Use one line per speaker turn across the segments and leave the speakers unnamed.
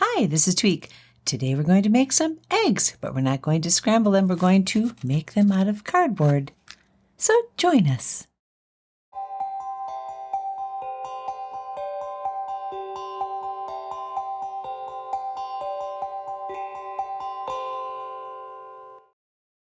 Hi, this is Tweek. Today we're going to make some eggs, but we're not going to scramble them. We're going to make them out of cardboard. So join us.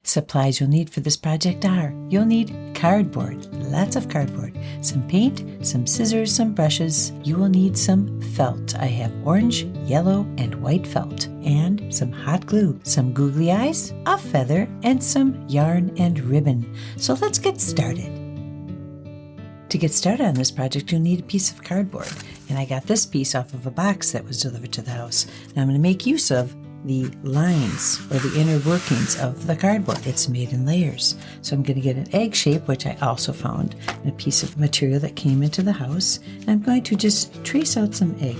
Supplies you'll need for this project are, you'll need cardboard, lots of cardboard, some paint, some scissors, some brushes. You will need some felt. I have orange, yellow, and white felt, and some hot glue, some googly eyes, a feather, and some yarn and ribbon. So let's get started. To get started on this project, you'll need a piece of cardboard, and I got this piece off of a box that was delivered to the house. Now I'm going to make use of the lines or the inner workings of the cardboard. It's made in layers. So I'm going to get an egg shape, which I also found in a piece of material that came into the house. And I'm going to just trace out some egg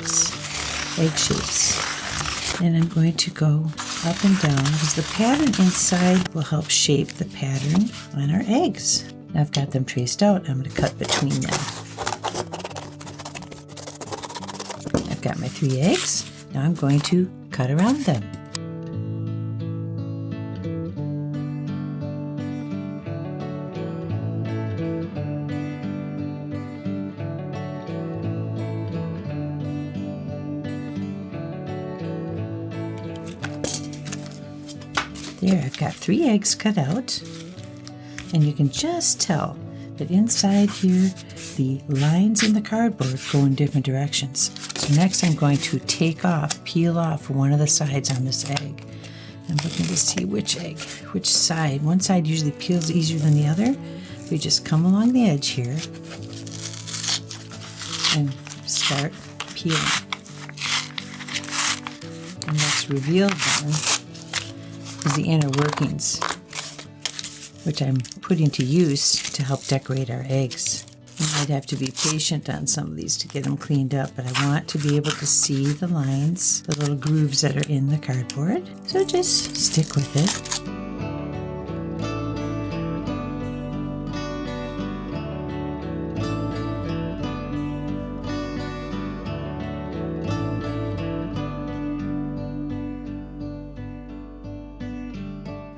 shapes. And I'm going to go up and down because the pattern inside will help shape the pattern on our eggs. Now I've got them traced out. I'm going to cut between them. I've got my 3 eggs. Now I'm going to cut around them. There, I've got 3 eggs cut out, and you can just tell that inside here the lines in the cardboard go in different directions. So next I'm going to peel off one of the sides on this egg. I'm looking to see which side. One side usually peels easier than the other. We just come along the edge here and start peeling. And what's revealed then is the inner workings, which I'm putting to use to help decorate our eggs. You might have to be patient on some of these to get them cleaned up, but I want to be able to see the lines, the little grooves that are in the cardboard. So just stick with it.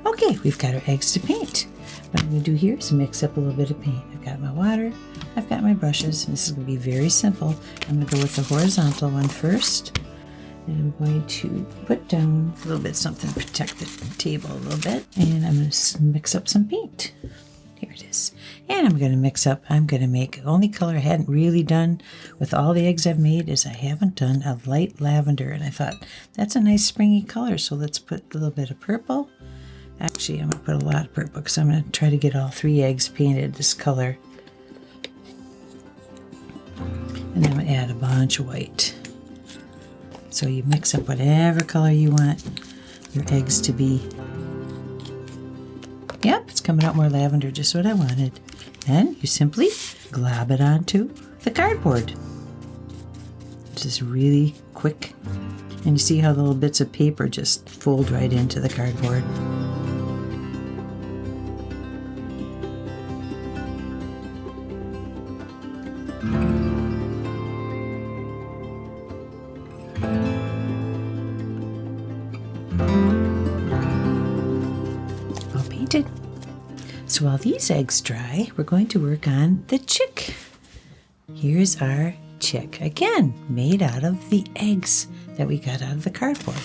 Okay, we've got our eggs to paint. What I'm going to do here is mix up a little bit of paint. I've got my water, I've got my brushes, and this is going to be very simple. I'm going to go with the horizontal one first, and I'm going to put down a little bit something to protect the table a little bit, and I'm going to mix up some paint. Here it is. And I'm going to make, the only color I hadn't really done with all the eggs I've made is I haven't done a light lavender, and I thought that's a nice springy color, so let's put a little bit of purple. Actually, I'm going to put a lot of purple because I'm going to try to get all 3 eggs painted this color. And then I'm going to add a bunch of white. So you mix up whatever color you want your eggs to be. Yep, it's coming out more lavender, just what I wanted. Then you simply glob it onto the cardboard. It's just really quick. And you see how the little bits of paper just fold right into the cardboard. All painted. So while these eggs dry, we're going to work on the chick. Here's our chick, again, made out of the eggs that we got out of the cardboard.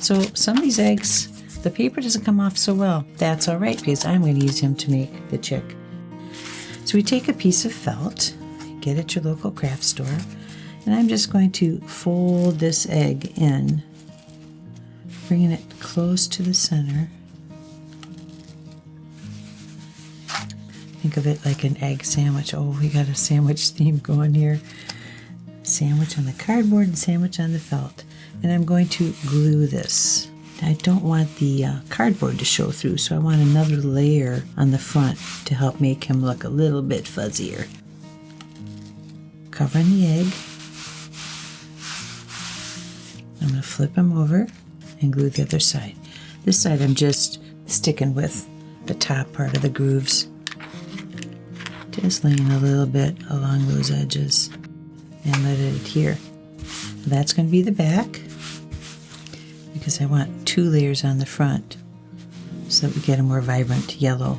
So some of these eggs, the paper doesn't come off so well. That's all right, because I'm going to use him to make the chick. So we take a piece of felt, get at your local craft store, and I'm just going to fold this egg in, bringing it close to the center. Think of it like an egg sandwich. Oh, we got a sandwich theme going here. Sandwich on the cardboard and sandwich on the felt. And I'm going to glue this. I don't want the cardboard to show through, so I want another layer on the front to help make him look a little bit fuzzier. Covering the egg. I'm going to flip him over and glue the other side. This side I'm just sticking with the top part of the grooves. Just laying a little bit along those edges and let it adhere. That's going to be the back. because I want 2 layers on the front so that we get a more vibrant yellow.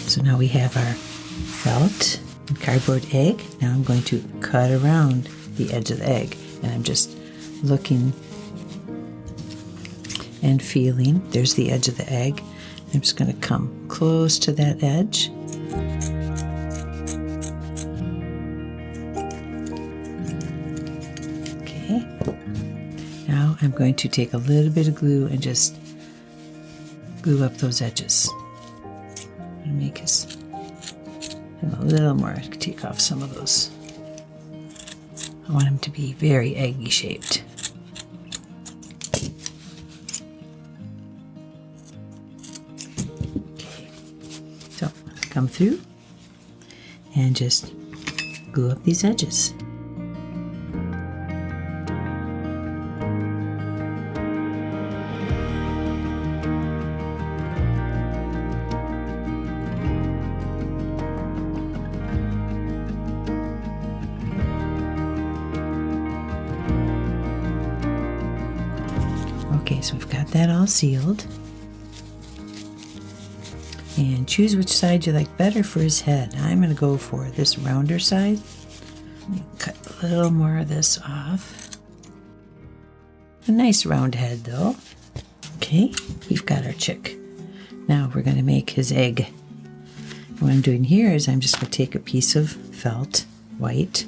So now we have our felt and cardboard egg. Now I'm going to cut around the edge of the egg, and I'm just looking and feeling. There's the edge of the egg. I'm just going to come close to that edge. Okay. Now I'm going to take a little bit of glue and just glue up those edges. And make him a little more. Take off some of those. I want him to be very eggy shaped. Okay. So come through and just glue up these edges. Okay, so we've got that all sealed. And choose which side you like better for his head. I'm going to go for this rounder side. Let me cut a little more of this off. A nice round head though. Okay, we've got our chick. Now we're going to make his egg. And what I'm doing here is I'm just going to take a piece of felt, white,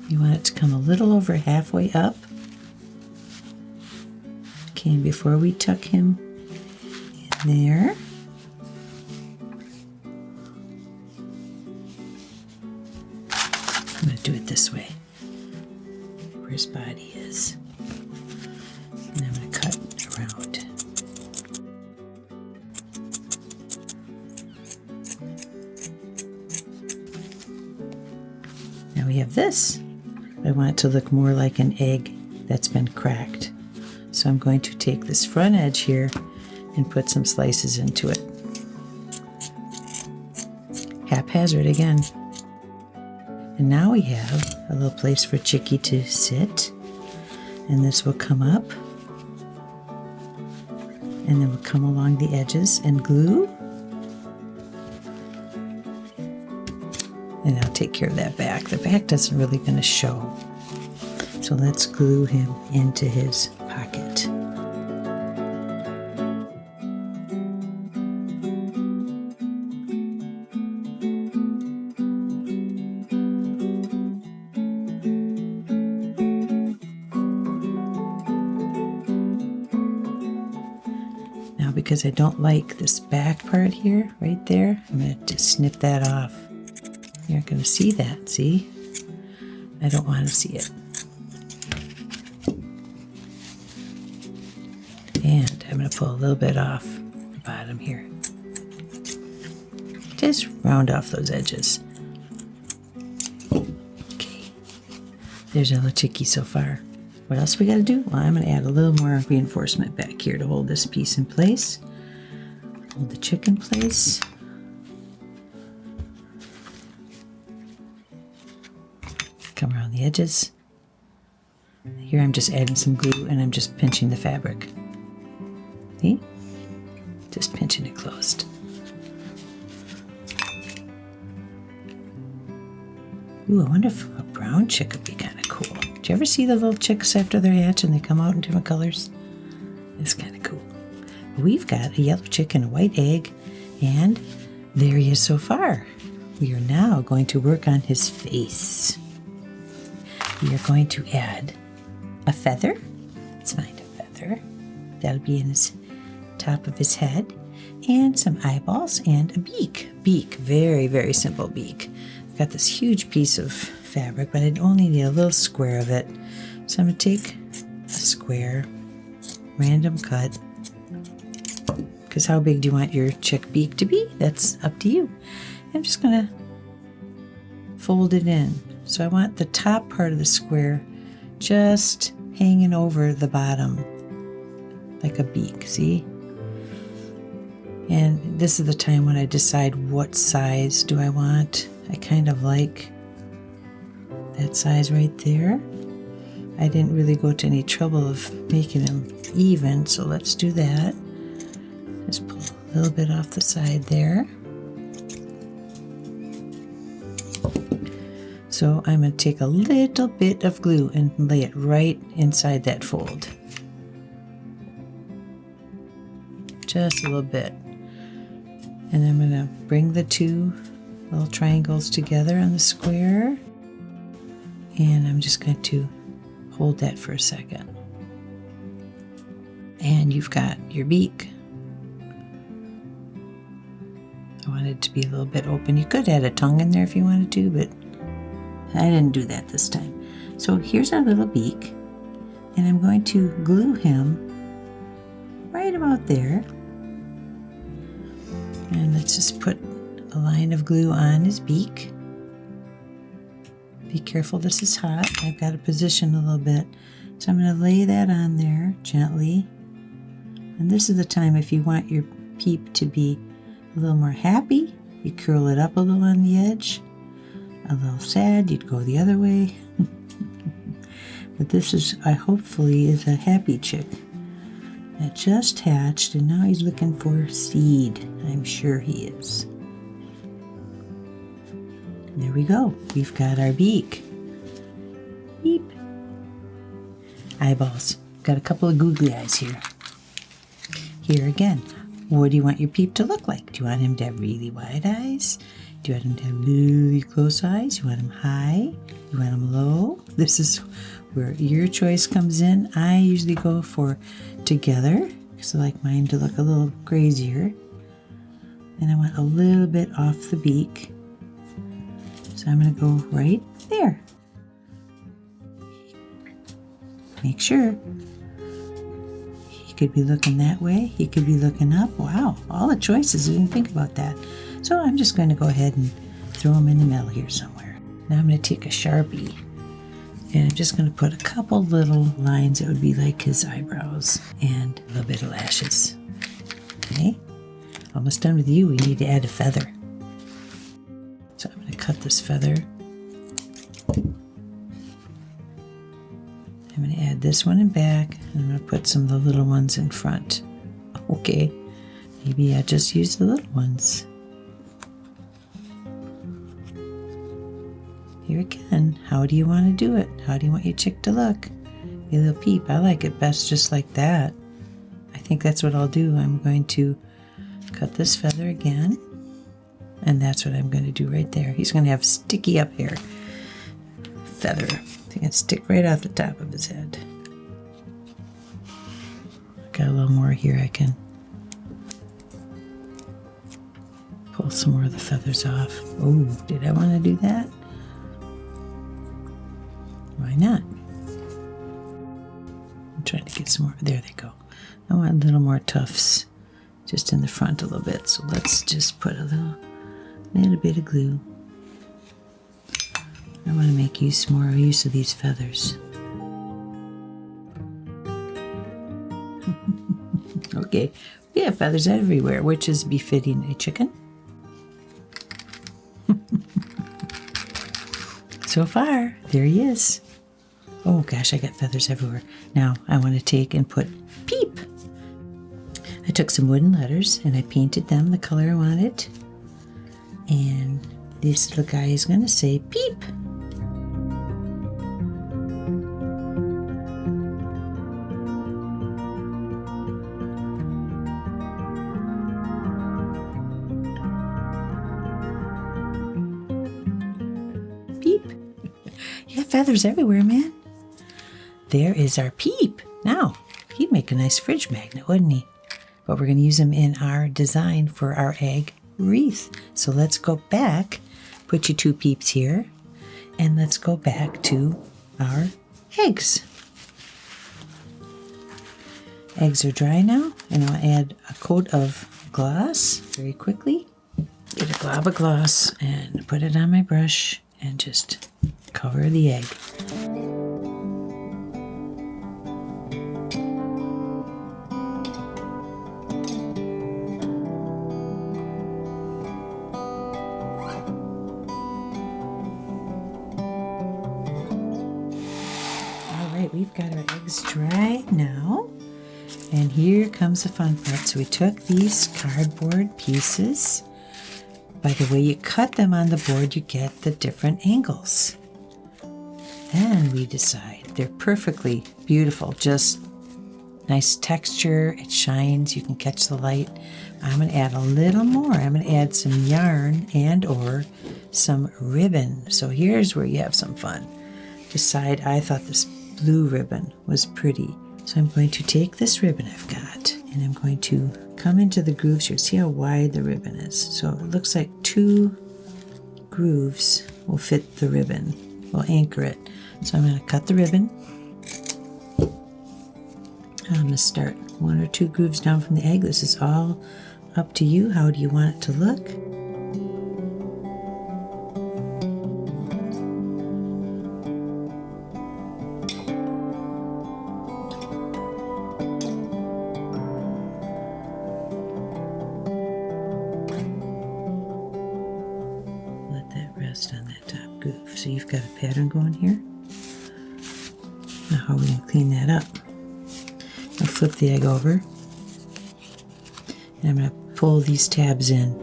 you want it to come a little over halfway up. Okay, and before we tuck him in there, I'm going to do it this way, where his body is. And I'm going to cut around. Now we have this. I want it to look more like an egg that's been cracked. So I'm going to take this front edge here and put some slices into it. Haphazard again. And now we have a little place for Chicky to sit. And this will come up. And then we'll come along the edges and glue. And I'll take care of that back. The back doesn't really going to show. So let's glue him into his pocket. Now because I don't like this back part here, right there, I'm going to just snip that off. You're not going to see that, see? I don't want to see it. And I'm going to pull a little bit off the bottom here. Just round off those edges. Okay. There's our little Chicky so far. What else we got to do? Well, I'm going to add a little more reinforcement back here to hold this piece in place. Hold the chick in place. Come around the edges. Here I'm just adding some glue and I'm just pinching the fabric. See? Just pinching it closed. Ooh, I wonder if a brown chick would be kind of cool. Do you ever see the little chicks after they hatch and they come out in different colors? It's kind of cool. We've got a yellow chick and a white egg, and there he is so far. We are now going to work on his face. We are going to add a feather. Let's find a feather. That'll be in his top of his head. And some eyeballs and a beak. Beak, very, very simple beak. I've got this huge piece of fabric, but I'd only need a little square of it. So I'm going to take a square, random cut. Because how big do you want your chick beak to be? That's up to you. I'm just going to fold it in. So I want the top part of the square just hanging over the bottom, like a beak, see? And this is the time when I decide what size do I want. I kind of like that size right there. I didn't really go to any trouble of making them even, so let's do that. Just pull a little bit off the side there. So I'm going to take a little bit of glue and lay it right inside that fold. Just a little bit. And I'm going to bring the two little triangles together on the square. And I'm just going to hold that for a second. And you've got your beak. I want it to be a little bit open. You could add a tongue in there if you wanted to, but I didn't do that this time. So here's our little beak, and I'm going to glue him right about there. And let's just put a line of glue on his beak. Be careful, this is hot. I've got to position a little bit. So I'm going to lay that on there gently. And this is the time if you want your peep to be a little more happy, you curl it up a little on the edge. A little sad, you'd go the other way. But this is, hopefully, is a happy chick that just hatched, and now he's looking for seed. I'm sure he is. There we go. We've got our beak. Beep. Eyeballs. Got a couple of googly eyes here. Here again. What do you want your peep to look like? Do you want him to have really wide eyes? Do you want him to have really close eyes? You want him high? You want him low? This is where your choice comes in. I usually go for together because I like mine to look a little crazier. And I want a little bit off the beak. So I'm going to go right there. Make sure. He could be looking that way. He could be looking up. Wow, all the choices. I didn't think about that. So I'm just going to go ahead and throw him in the middle here somewhere. Now I'm going to take a Sharpie and I'm just going to put a couple little lines that would be like his eyebrows and a little bit of lashes. Okay, almost done with you. We need to add a feather. So I'm going to cut this feather. I'm going to add this one in back, and I'm going to put some of the little ones in front. Okay, maybe I just use the little ones. Here again, how do you want to do it? How do you want your chick to look? Your little peep. I like it best just like that. I think that's what I'll do. I'm going to cut this feather again, and that's what I'm going to do right there. He's going to have sticky up hair. Feather. It can stick right off the top of his head. Got a little more here. I can pull some more of the feathers off. Oh, did I want to do that? Why not? I'm trying to get some more. There they go. I want a little more tufts just in the front a little bit. So let's just put a little bit of glue. I want to make more use of these feathers. Okay, we have feathers everywhere, which is befitting a chicken. So far, there he is. Oh gosh, I got feathers everywhere. Now I want to take and put Peep. I took some wooden letters and I painted them the color I wanted. And this little guy is going to say Peep. Peep. You got feathers everywhere, man. There is our Peep. Now, he'd make a nice fridge magnet, wouldn't he? But we're going to use him in our design for our egg wreath. So let's go back, put your two peeps here, and let's go back to our eggs. Eggs are dry now, and I'll add a coat of gloss very quickly. Get a glob of gloss and put it on my brush and just cover the egg. eggs dried now. And here comes the fun part. So we took these cardboard pieces. By the way you cut them on the board, you get the different angles. And we decide they're perfectly beautiful, just nice texture, it shines, you can catch the light. I'm going to add a little more. I'm going to add some yarn and or some ribbon. So here's where you have some fun. Decide, I thought this blue ribbon was pretty. So I'm going to take this ribbon I've got and I'm going to come into the grooves here. See how wide the ribbon is. So it looks like 2 grooves will fit the ribbon. We'll anchor it. So I'm going to cut the ribbon. I'm going to start 1 or 2 grooves down from the egg. This is all up to you. How do you want it to look? Let that rest on that top groove. So you've got a pattern going here. Now how are we going to clean that up? I'll flip the egg over and I'm going to pull these tabs in.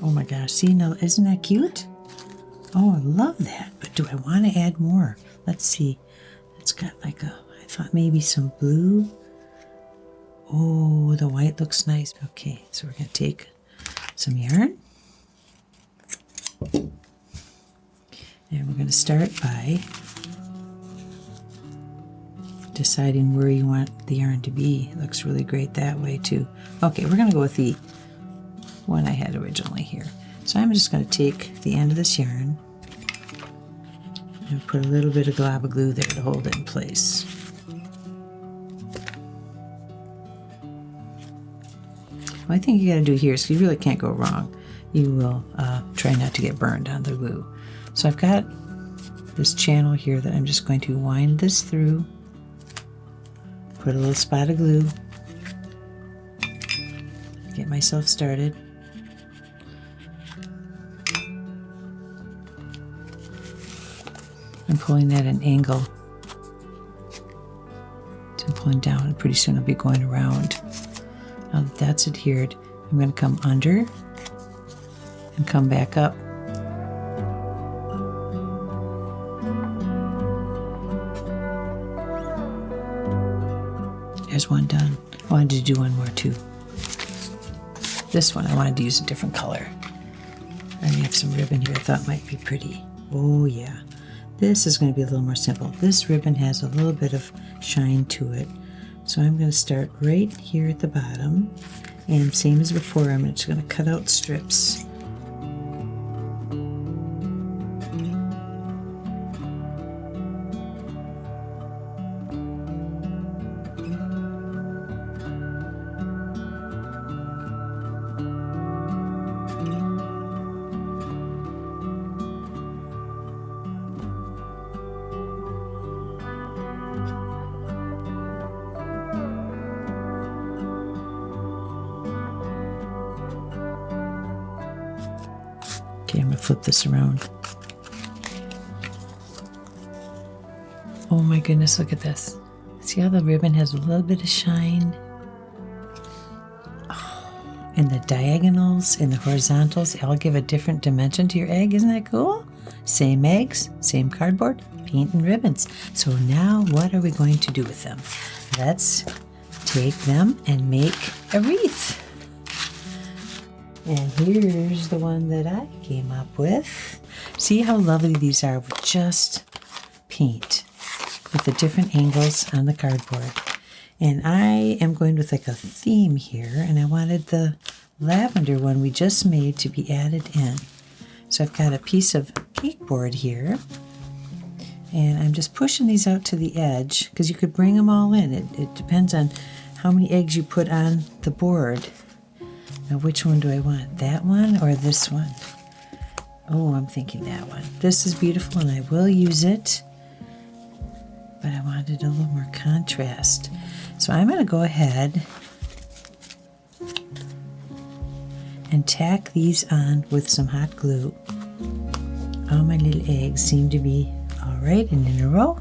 Oh my gosh, see now, isn't that cute? Oh, I love that, but do I want to add more? Let's see. It's got like I thought maybe some blue. Oh, the white looks nice. Okay, so we're going to take some yarn. And we're going to start by deciding where you want the yarn to be. It looks really great that way too. Okay, we're going to go with the one I had originally here. So I'm just going to take the end of this yarn and put a little bit of glob of glue there to hold it in place. What I think you got to do here is you really can't go wrong. You will try not to get burned on the glue. So I've got this channel here that I'm just going to wind this through, put a little spot of glue, get myself started. I'm pulling that at an angle. So I'm pulling down and pretty soon I'll be going around. Now that that's adhered, I'm going to come under and come back up. There's one done. I wanted to do one more too. This one I wanted to use a different color. I have some ribbon here I thought might be pretty. Oh yeah. This is going to be a little more simple. This ribbon has a little bit of shine to it. So I'm going to start right here at the bottom, and same as before, I'm just going to cut out strips. Okay, I'm going to flip this around. Oh my goodness, look at this. See how the ribbon has a little bit of shine? Oh, and the diagonals and the horizontals all give a different dimension to your egg. Isn't that cool? Same eggs, same cardboard, paint and ribbons. So now what are we going to do with them? Let's take them and make a wreath. And here's the one that I came up with. See how lovely these are with just paint, with the different angles on the cardboard. And I am going with like a theme here, and I wanted the lavender one we just made to be added in. So I've got a piece of cake board here, and I'm just pushing these out to the edge because you could bring them all in. It depends on how many eggs you put on the board. Now, which one do I want? That one or this one? Oh, I'm thinking that one. This is beautiful and I will use it, but I wanted a little more contrast. So I'm going to go ahead and tack these on with some hot glue. All my little eggs seem to be all right and in a row,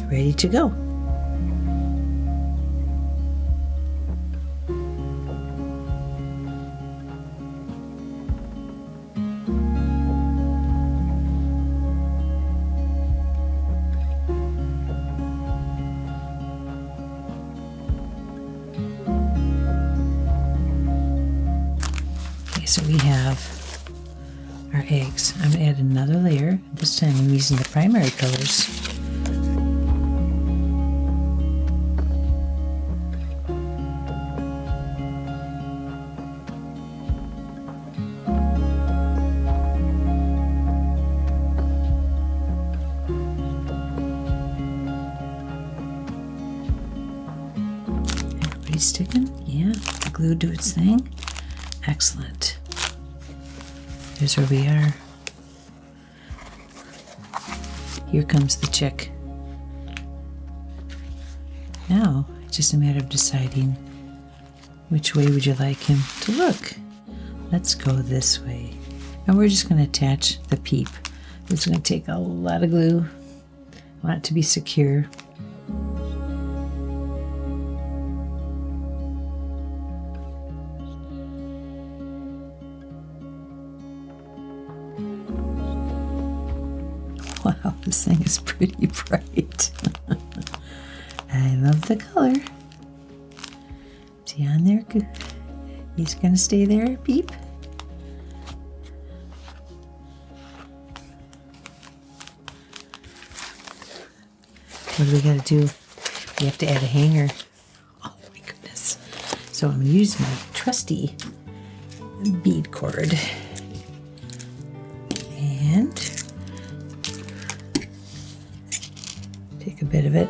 ready to go. So we have our eggs. I'm going to add another layer. This time I'm using the primary colors. Everybody's sticking? Yeah, the glue do its thing. Excellent. Here's where we are. Here comes the chick. Now, it's just a matter of deciding which way would you like him to look. Let's go this way. And we're just going to attach the peep. It's going to take a lot of glue. I want it to be secure. Wow, this thing is pretty bright. I love the color. Is he on there? Good. He's gonna stay there, Peep? What do we gotta do? We have to add a hanger. Oh my goodness. So I'm gonna use my trusty bead cord. And take a bit of it,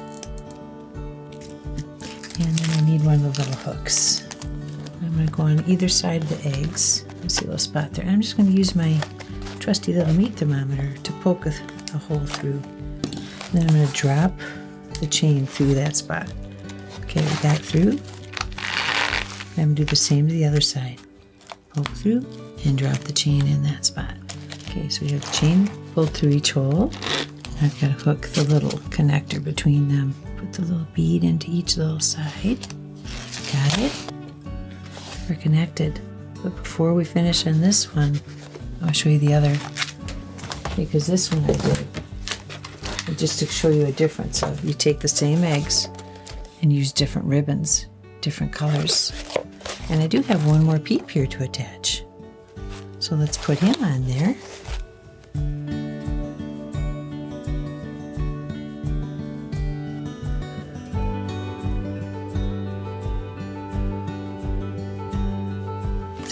and then I need one of the little hooks. I'm going to go on either side of the eggs. I see a little spot there. I'm just going to use my trusty little meat thermometer to poke a hole through. Then I'm going to drop the chain through that spot. Okay, back through. I'm going to do the same to the other side. Poke through and drop the chain in that spot. Okay, so we have the chain pulled through each hole. I've got to hook the little connector between them. Put the little bead into each little side. Got it? We're connected. But before we finish on this one, I'll show you the other. Because this one I did. And just to show you a difference of, you take the same eggs and use different ribbons, different colors. And I do have one more peep here to attach. So let's put him on there.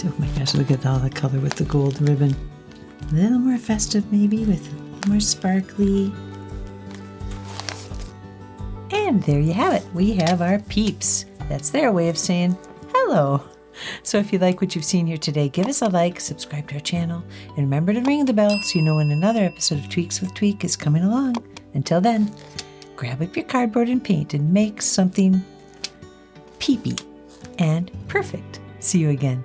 Oh my gosh, look at all the color with the gold ribbon. A little more festive maybe, with a little more sparkly. And there you have it. We have our peeps. That's their way of saying hello. So if you like what you've seen here today, give us a like, subscribe to our channel, and remember to ring the bell so you know when another episode of Tweaks with Tweek is coming along. Until then, grab up your cardboard and paint and make something peepy and perfect. See you again.